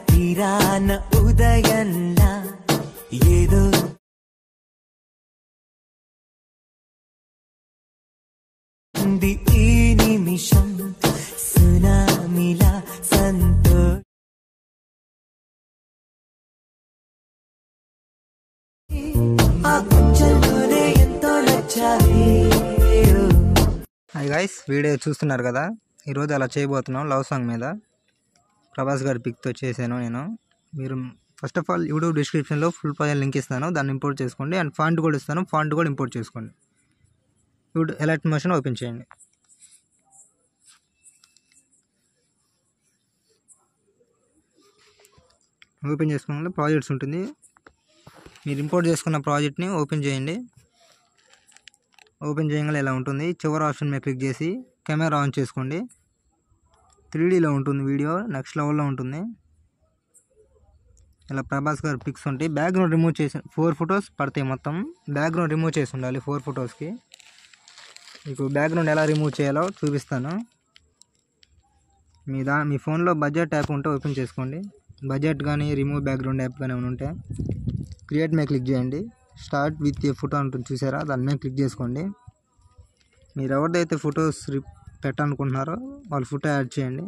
తీరాన ఉదయంలా ఏదో ఈ నిమిషం సునామిలా హాయ్ గైస్, వీడియో చూస్తున్నారు కదా. ఈరోజు అలా చేయబోతున్నాం లవ్ సాంగ్ మీద. ప్రభాస్ గారి పిక్తో చేశాను నేను. మీరు ఫస్ట్ ఆఫ్ ఆల్ యూట్యూబ్ డిస్క్రిప్షన్లో ఫుల్ ఫైల్ లింక్ ఇస్తాను, దాన్ని ఇంపోర్ట్ చేసుకోండి. అండ్ ఫాంట్ కూడా ఇస్తాను, ఫాంట్ కూడా ఇంపోర్ట్ చేసుకోండి. యూట్యూబ్ ఎలర్ట్ మోషన్ ఓపెన్ చేయండి. ఓపెన్ చేసుకోగానే ప్రాజెక్ట్స్ ఉంటుంది. మీరు ఇంపోర్ట్ చేసుకున్న ప్రాజెక్ట్ని ఓపెన్ చేయండి. ఓపెన్ చేయగానే ఇలా ఉంటుంది. చివరి ఆప్షన్ మీద క్లిక్ చేసి కెమెరా ఆన్ చేసుకోండి. 3Dలో ఉంటుంది వీడియో, నెక్స్ట్ లెవెల్లో ఉంటుంది. ఇలా ప్రభాస్ గారి పిక్స్ ఉంటాయి. బ్యాక్గ్రౌండ్ రిమూవ్ చేసి 4 ఫొటోస్ పడతాయి మొత్తం. బ్యాక్గ్రౌండ్ రిమూవ్ చేసి ఉండాలి 4 ఫొటోస్కి. మీకు బ్యాక్గ్రౌండ్ ఎలా రిమూవ్ చేయాలో చూపిస్తాను. మీ ఫోన్లో బడ్జెట్ యాప్ ఉంటే ఓపెన్ చేసుకోండి. బడ్జెట్ కానీ రిమూవ్ బ్యాక్గ్రౌండ్ యాప్ కానీ ఏమైనా ఉంటే క్రియేట్ మీద క్లిక్ చేయండి. స్టార్ట్ విత్ ఏ ఫోటో ఉంటుంది చూసారా, దాని మీద క్లిక్ చేసుకోండి. మీరు ఎవరిదైతే ఫొటోస్ పెట్టాలనుకుంటున్నారో వాళ్ళ ఫోటో యాడ్ చేయండి.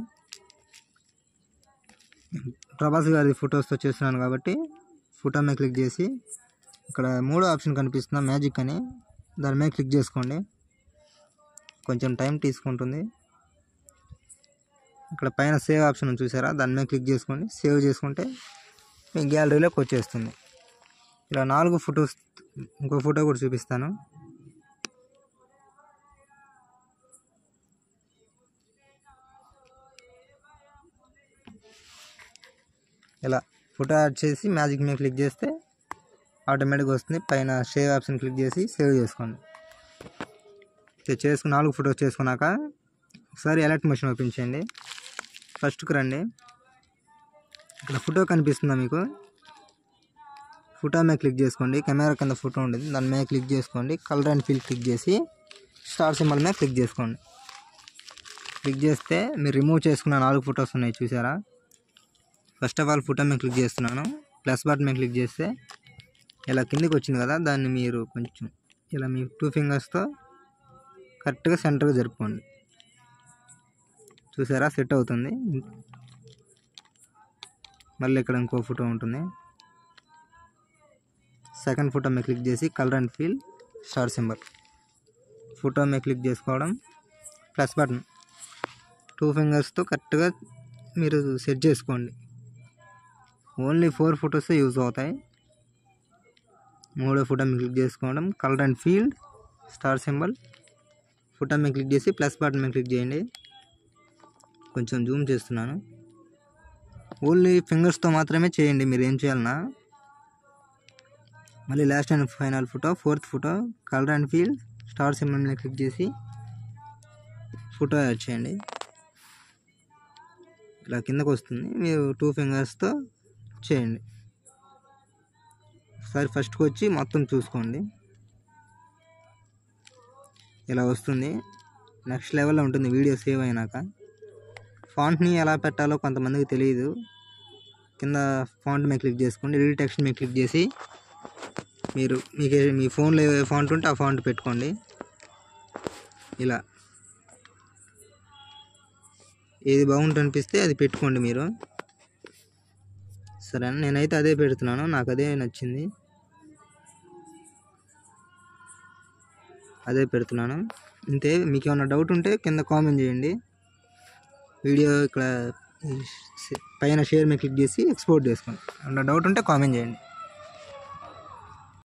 ప్రభాస్ గారి ఫొటోస్తో చేస్తున్నాను కాబట్టి ఫోటో మీద క్లిక్ చేసి ఇక్కడ 3వ ఆప్షన్ కనిపిస్తున్న మ్యాజిక్ అని, దాని మీద క్లిక్ చేసుకోండి. కొంచెం టైం తీసుకుంటుంది. ఇక్కడ పైన సేవ్ ఆప్షన్ చూసారా, దాని మీద క్లిక్ చేసుకోండి. సేవ్ చేసుకుంటే మీ గ్యాలరీలోకి వచ్చేస్తుంది. ఇలా 4 ఫొటోస్, ఇంకో ఫోటో కూడా చూపిస్తాను. ఇలా ఫోటో యాడ్ చేసి మ్యాజిక్ మీద క్లిక్ చేస్తే ఆటోమేటిక్గా వస్తుంది. పైన సేవ్ ఆప్షన్ క్లిక్ చేసి సేవ్ చేసుకోండి. చేసుకుని 4 ఫొటోస్ చేసుకున్నాక ఒకసారి ఎలర్ట్ మోషన్ ఓపెన్ చేయండి. ఫస్ట్కి రండి. ఇక్కడ ఫోటో కనిపిస్తుందా మీకు? ఫోటో మీద క్లిక్ చేసుకోండి. కెమెరా కింద ఫోటో ఉంటుంది, దాని మీద క్లిక్ చేసుకోండి. కలర్ అండ్ ఫిల్ క్లిక్ చేసి స్టార్ సింబల్ మీద క్లిక్ చేసుకోండి. క్లిక్ చేస్తే మీరు రిమూవ్ చేసుకున్న 4 ఫొటోస్ ఉన్నాయి చూసారా. ఫస్ట్ ఆఫ్ ఆల్ ఫోటో మీద క్లిక్ చేస్తున్నాను. ప్లస్ బటన్ మీద క్లిక్ చేస్తే ఇలా కిందికి వచ్చింది కదా, దాన్ని మీరు కొంచెం ఇలా మీ 2 ఫింగర్స్తో కరెక్ట్గా సెంటర్గా జరుపుకోండి. చూసారా, సెట్ అవుతుంది. మళ్ళీ ఇక్కడ ఇంకో ఫోటో ఉంటుంది. సెకండ్ ఫోటో మీద క్లిక్ చేసి colour and feel star symbol, photo మీద క్లిక్ చేసుకోవడం, ప్లస్ బటన్ 2 ఫింగర్స్తో కరెక్ట్గా మీరు సెట్ చేసుకోండి. ఓన్లీ 4 ఫొటోస్ యూజ్ అవుతాయి. 3వ ఫోటో మీద క్లిక్ చేసుకోవడం, colour and field star symbol, photo మీద క్లిక్ చేసి ప్లస్ బటన్ మీద క్లిక్ చేయండి. కొంచెం జూమ్ చేస్తున్నాను. ఓన్లీ ఫింగర్స్తో మాత్రమే చేయండి, మీరు ఏం చేయాలన్నా. మళ్ళీ last and final photo, 4th photo, colour and feel star symbol మీద క్లిక్ చేసి ఫోటో యాడ్ చేయండి. ఇలా కిందకు వస్తుంది. మీరు 2 ఫింగర్స్తో చేయండి. ఒకసారి ఫస్ట్కి వచ్చి మొత్తం చూసుకోండి. ఇలా వస్తుంది. నెక్స్ట్ లెవెల్లో ఉంటుంది వీడియో సేవ్ అయినాక. ఫాంట్ని ఎలా పెట్టాలో కొంతమందికి తెలియదు. కింద ఫాంట్ మీద క్లిక్ చేసుకోండి. ఎడిట్ టెక్స్ట్ మీద క్లిక్ చేసి మీ ఫోన్లో ఏ ఫాంట్ ఉంటే ఆ ఫాంట్ పెట్టుకోండి. ఇలా ఏది బాగుంటుంది అనిపిస్తే అది పెట్టుకోండి మీరు. సరే, నేనైతే అదే పెడుతున్నాను, నాకు అదే నచ్చింది, అదే పెడుతున్నాను. అంతే. మీకు ఏమైనా డౌట్ ఉంటే కింద కామెంట్ చేయండి. వీడియో ఇక్కడ పైన షేర్ మీద క్లిక్ చేసి ఎక్స్పోర్ట్ చేసుకోండి. ఏమైనా డౌట్ ఉంటే కామెంట్ చేయండి.